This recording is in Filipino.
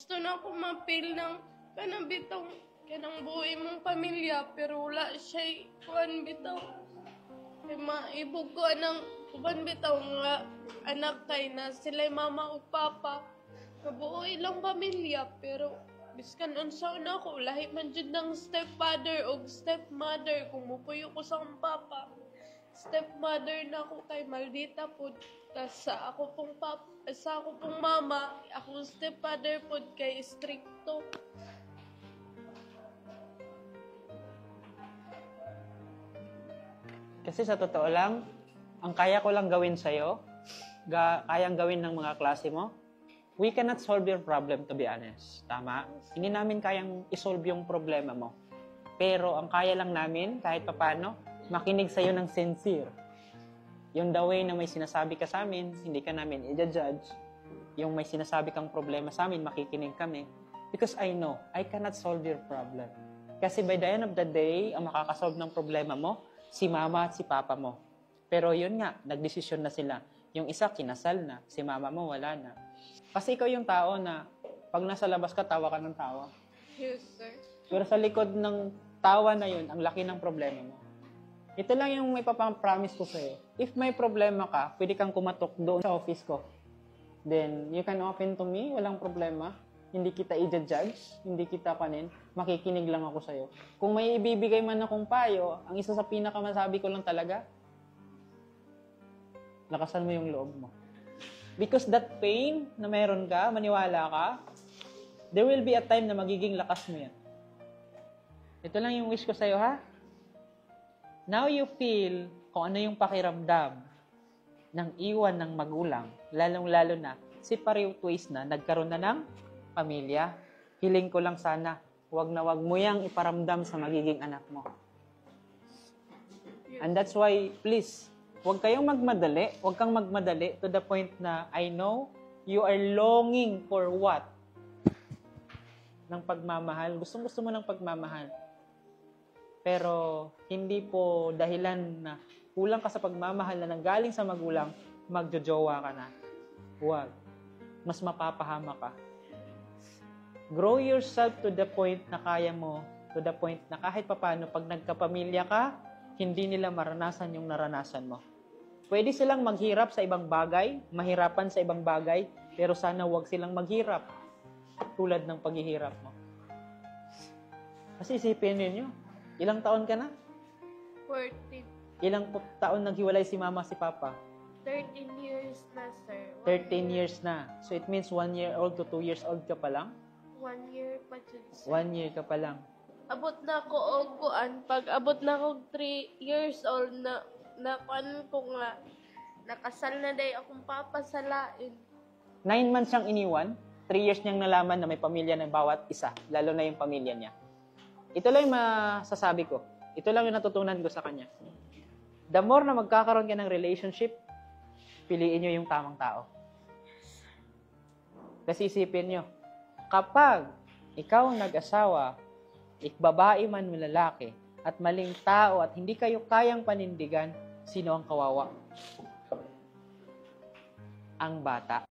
Gusto na ako mapil ng kanang bitaw, kanang buhay mong pamilya, pero wala siya kuan bitaw. Kay maibog ko ng kuan bitaw nga anak kay na sila mama o papa. Kabuoy lang pamilya, pero biskan unsa na ako, lahi man jud ng stepfather o stepmother kung mupuyo ko sa akong papa. Stepmother na ako kay maldita po. Sa ako pong sa ako pong mama, ako stepfather po kay stricto. Kasi sa totoo lang, ang kaya ko lang gawin sa'yo, kayang gawin ng mga klase mo, we cannot solve your problem, to be honest. Tama? Hindi namin kayang isolve yung problema mo. Pero ang kaya lang namin, kahit papano, makinig sa'yo ng sincere. Yung the way na may sinasabi ka sa amin, hindi ka namin i-judge. Yung may sinasabi kang problema sa amin, makikinig kami. Because I know, I cannot solve your problem. Kasi by the end of the day, ang makakasolve ng problema mo, si mama at si papa mo. Pero yun nga, nagdesisyon na sila. Yung isa, kinasal na. Si mama mo, wala na. Kasi ikaw yung tao na pag nasa labas ka, tawa ka ng tawa. Yes, sir. Pero sa likod ng tawa na yun, ang laki ng problema mo. Ito lang yung may papang-promise ko sa'yo. If may problema ka, pwede kang kumatok doon sa office ko. Then, you can open to me, walang problema. Hindi kita i-judge, hindi kita panin. Makikinig lang ako sa'yo. Kung may ibibigay man akong payo, ang isa sa pinakamasabi ko lang talaga, lakasan mo yung loob mo. Because that pain na meron ka, maniwala ka, there will be a time na magiging lakas mo yan. Ito lang yung wish ko sa'yo, ha? Now you feel kung ano yung pakiramdam ng iwan ng magulang, lalong-lalo na separate ways na, nagkaroon na ng pamilya. Hiling ko lang sana, wag na wag mo yang iparamdam sa magiging anak mo. And that's why, please, huwag kayong magmadali, huwag kang magmadali to the point na I know you are longing for what? Ng pagmamahal. Gustong-gusto mo ng pagmamahal. Pero hindi po dahilan na kulang ka sa pagmamahal na nanggaling sa magulang, magjojowa ka na. Huwag. Mas mapapahama ka. Grow yourself to the point na kaya mo, to the point na kahit papano, pag nagkapamilya ka, hindi nila maranasan yung naranasan mo. Pwede silang maghirap sa ibang bagay, mahirapan sa ibang bagay, pero sana huwag silang maghirap tulad ng paghihirap mo. Kasi isipin ninyo, ilang taon ka na? 14. Ilang taon naghiwalay si mama si papa? 13 years na, sir. 13 years na. So it means 1 year old to 2 years old ka pa lang? 1 year pa dyan, sir. 1 year ka pa lang. Abot na ako og kuan. Pag abot na ako 3 years old na kuan ko nga nakasal na day akong papa sa lain. 9 months siyang iniwan. 3 years niyang nalaman na may pamilya ng bawat isa, lalo na yung pamilya niya. Ito lang yung masasabi ko. Ito lang yung natutunan ko sa kanya. The more na magkakaroon ka ng relationship, piliin nyo yung tamang tao. Kasi isipin nyo, kapag ikaw nag-asawa, babae man o lalaki, at maling tao at hindi kayo kayang panindigan, sino ang kawawa? Ang bata.